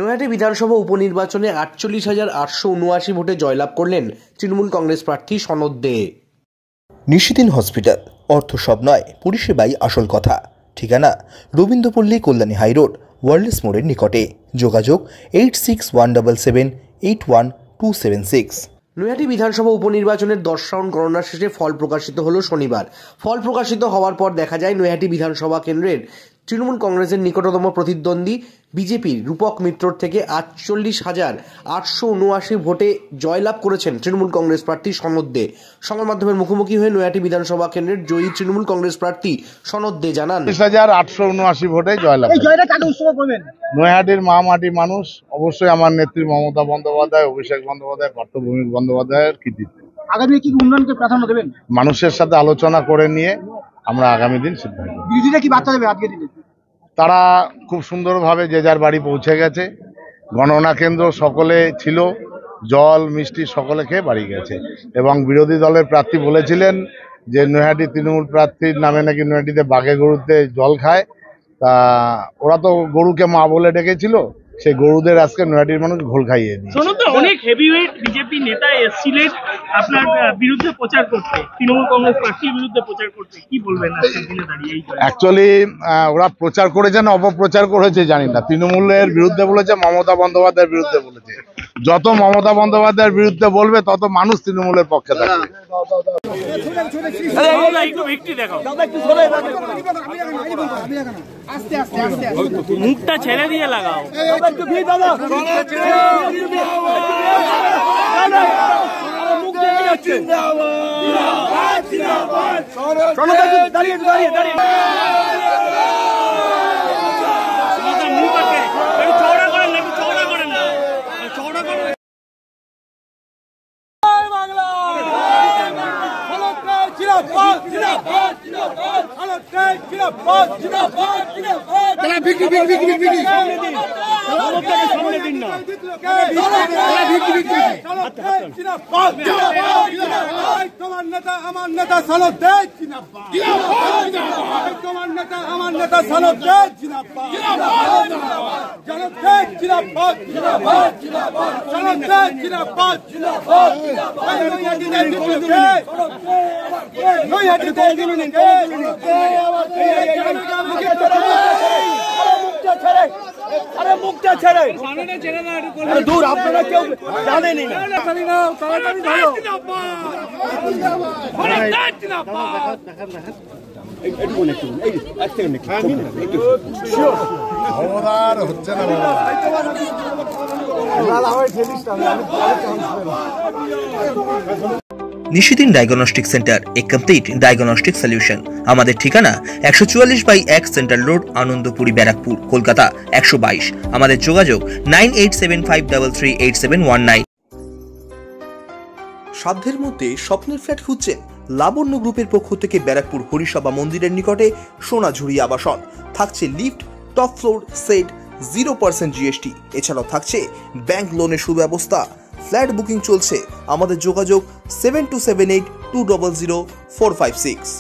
নৈহাটি বিধানসভা উপনির্বাচনে 48,879 ভোটে জয়লাভ করলেন তৃণমূল কংগ্রেস প্রার্থী সনদ দে। নিশিদিন হসপিটাল, অর্থ সব নয়, পরিষেবাই আসল কথা। ঠিকানা রবীন্দ্রপল্লী, কল্যাণী হাইরোড, ওয়ার্ল্ডস মোড়ের নিকটে। যোগাযোগ 8617781276। নৈহাটি বিধানসভা উপনির্বাচনের 10 রাউন্ড গণনা শেষে ফল প্রকাশিত হলো শনিবার। ফল প্রকাশিত হওয়ার পর দেখা যায় নৈহাটি বিধানসভা কেন্দ্রের তৃণমূল কংগ্রেসের নিকটতম প্রতিদ্বন্দ্বী বিজেপির রূপক মিত্রর থেকে 48,879 ভোটে জয়লাভ করেছেন তৃণমূল কংগ্রেস প্রার্থী সনদ দে। সংবাদ মাধ্যমের মুখোমুখি হয়ে নৈহাটি বিধানসভা কেন্দ্রের জয়ী তৃণমূল কংগ্রেস প্রার্থী সনদ দে জানান, 48,879 ভোটে জয়লাভ। নৈহাটির মা মাটি মানুষ, অবশ্যই আমার নেত্রী মমতা বন্দ্যোপাধ্যায়, অভিষেক বন্দ্যোপাধ্যায়, পার্থভূমি বন্দ্যোপাধ্যায়ের কৃতিত্ব। আগামী কি উন্নয়নকে প্রাধান্য দেবেন? মানুষের সাথে আলোচনা করে নিয়ে আমরা আগামী দিন সিদ্ধান্ত। বিরোধীরা কি বার্তা দেবে আজকে দিনে? তারা খুব সুন্দরভাবে যে যার বাড়ি পৌঁছে গেছে। গণনা কেন্দ্র সকলে ছিল, জল মিষ্টি সকলে খেয়ে বাড়ি গেছে। এবং বিরোধী দলের প্রার্থী বলেছিলেন যে নৈহাটি তৃণমূল প্রার্থীর নামে নাকি নৈহাটিতে বাঘে গরুতে জল খায়। তা ওরা তো গরুকে মা বলে ডেকেছিল, সেই গরুদের আজকে নৈহাটির মানুষ ঘোল খাইয়ে দিয়েছে। অনেক হেভিওয়েট বিজেপি নেতা এসেছিলেন আপনার বিরুদ্ধে প্রচার করতে, তৃণমূল কংগ্রেস প্রার্থীর বিরুদ্ধে প্রচার করতে, কি বলবেন আজকের দিনে দাঁড়িয়ে? অ্যাকচুয়ালি ওরা প্রচার করেছে না অপপ্রচার করেছে জানি না। তৃণমূলের বিরুদ্ধে বলেছে, মমতা বন্দ্যোপাধ্যায়ের বিরুদ্ধে বলেছে। যত মমতা বন্দ্যোপাধ্যায়ের বিরুদ্ধে বলবে তত মানুষ তৃণমূলের পক্ষে থাকবে। মুখটা ছেড়ে দিয়ে লাগাও। তোমার নেতা আমার নেতা সনদ দে জিন্দাবাদ, তোমার নেতা আমার নেতা সনদ দে জিন্দাবাদ, সনদ দে জিন্দাবাদ, সনদ দে জিন্দাবাদ, মুখটা ছেড়ে দূর, আপনারা কেউ জানেনি না। হচ্ছে না নিশিদিন ডায়াগনস্টিক সেন্টার, এ কমপ্লিট ডায়াগনস্টিক সলিউশন। আমাদের ঠিকানা 144/1 সেন্ট্রাল রোড, আনন্দপুরি, ব্যারাকপুর, কলকাতা 122। আমাদের যোগাযোগ 9875338719। সাধ্যের মধ্যে স্বপ্নের ফ্ল্যাট খুঁজছেন? লাবণ্য গ্রুপের পক্ষ থেকে ব্যারাকপুর হরিসভা মন্দিরের নিকটে সোনাঝুরি আবাসন। থাকছে lift, top floor, set, 0% GST। এছাড়াও থাকছে ব্যাংক লোনের সুব্যবস্থা। ফ্ল্যাট বুকিং চলছে। আমাদের যোগাযোগ 7278200456।